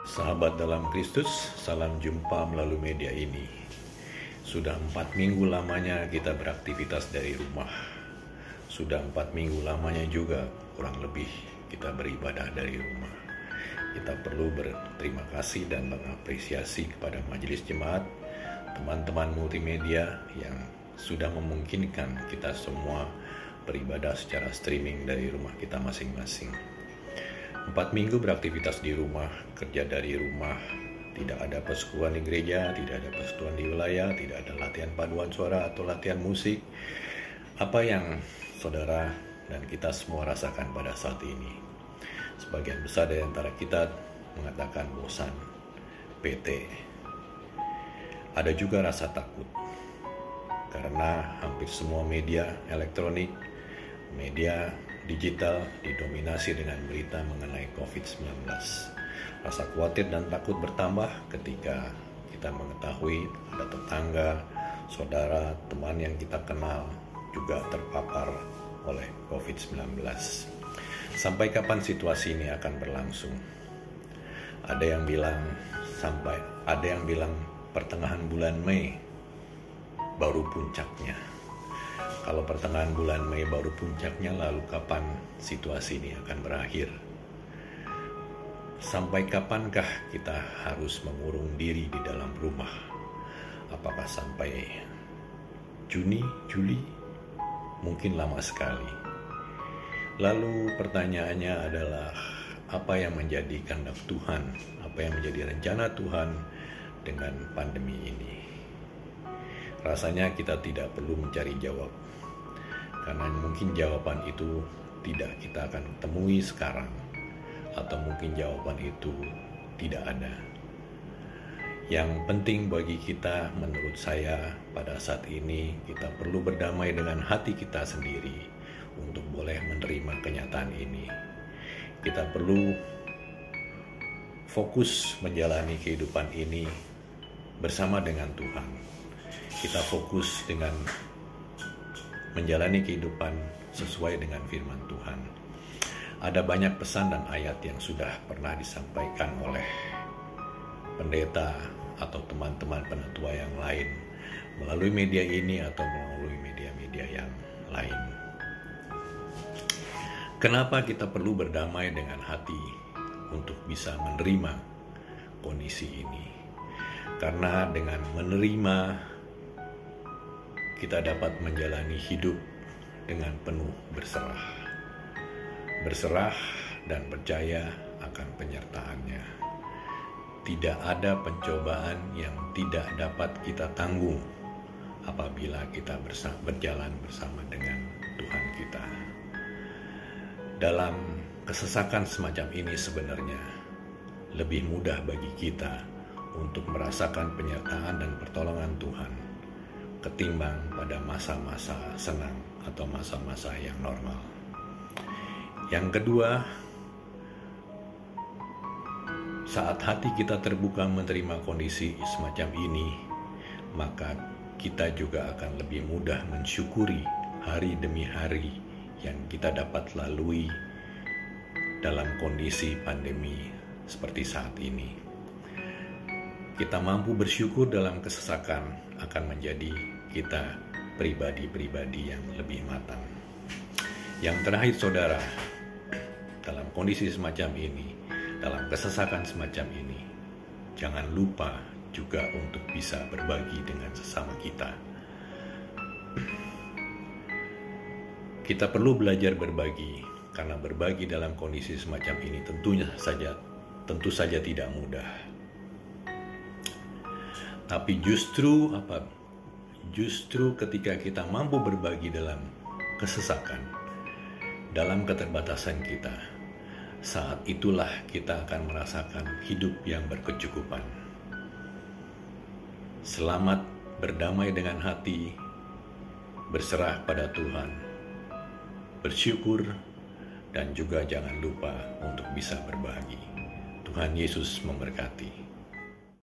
Sahabat dalam Kristus, salam jumpa melalui media ini. Sudah 4 minggu lamanya kita beraktivitas dari rumah. Sudah 4 minggu lamanya juga kurang lebih kita beribadah dari rumah. Kita perlu berterima kasih dan mengapresiasi kepada majelis jemaat, teman-teman multimedia yang sudah memungkinkan kita semua beribadah secara streaming dari rumah kita masing-masing. 4 minggu beraktivitas di rumah, kerja dari rumah, tidak ada persekutuan di gereja, tidak ada persekutuan di wilayah, tidak ada latihan paduan suara atau latihan musik. Apa yang saudara dan kita semua rasakan pada saat ini? Sebagian besar dari antara kita mengatakan bosan, PT. Ada juga rasa takut, karena hampir semua media elektronik, media digital didominasi dengan berita mengenai COVID-19. Rasa khawatir dan takut bertambah ketika kita mengetahui ada tetangga, saudara, teman yang kita kenal juga terpapar oleh COVID-19. Sampai kapan situasi ini akan berlangsung? Ada yang bilang pertengahan bulan Mei baru puncaknya. Kalau pertengahan bulan Mei baru puncaknya, lalu kapan situasi ini akan berakhir? Sampai kapankah kita harus mengurung diri di dalam rumah? Apakah sampai Juni, Juli? Mungkin lama sekali. Lalu pertanyaannya adalah, apa yang menjadi kehendak Tuhan? Apa yang menjadi rencana Tuhan dengan pandemi ini? Rasanya kita tidak perlu mencari jawab, karena mungkin jawaban itu tidak kita akan temui sekarang, atau mungkin jawaban itu tidak ada. Yang penting bagi kita, menurut saya, pada saat ini kita perlu berdamai dengan hati kita sendiri untuk boleh menerima kenyataan ini. Kita perlu fokus menjalani kehidupan ini bersama dengan Tuhan. Kita fokus dengan menjalani kehidupan sesuai dengan firman Tuhan. Ada banyak pesan dan ayat yang sudah pernah disampaikan oleh pendeta atau teman-teman penatua yang lain melalui media ini atau melalui media-media yang lain. Kenapa kita perlu berdamai dengan hati untuk bisa menerima kondisi ini? Karena dengan menerima, kita dapat menjalani hidup dengan penuh berserah. Berserah dan percaya akan penyertaannya. Tidak ada pencobaan yang tidak dapat kita tanggung apabila kita berjalan bersama dengan Tuhan kita. Dalam kesesakan semacam ini sebenarnya lebih mudah bagi kita untuk merasakan penyertaan dan pertolongan Tuhan ketimbang pada masa-masa senang atau masa-masa yang normal. Yang kedua, saat hati kita terbuka menerima kondisi semacam ini, maka kita juga akan lebih mudah mensyukuri hari demi hari yang kita dapat lalui dalam kondisi pandemi seperti saat ini. Kita mampu bersyukur dalam kesesakan akan menjadi kita pribadi-pribadi yang lebih matang. Yang terakhir saudara, dalam kondisi semacam ini, dalam kesesakan semacam ini, jangan lupa juga untuk bisa berbagi dengan sesama kita. Kita perlu belajar berbagi, karena berbagi dalam kondisi semacam ini tentu saja tidak mudah. Tapi justru ketika kita mampu berbagi dalam kesesakan, dalam keterbatasan kita, saat itulah kita akan merasakan hidup yang berkecukupan. Selamat berdamai dengan hati, berserah pada Tuhan, bersyukur, dan juga jangan lupa untuk bisa berbagi. Tuhan Yesus memberkati.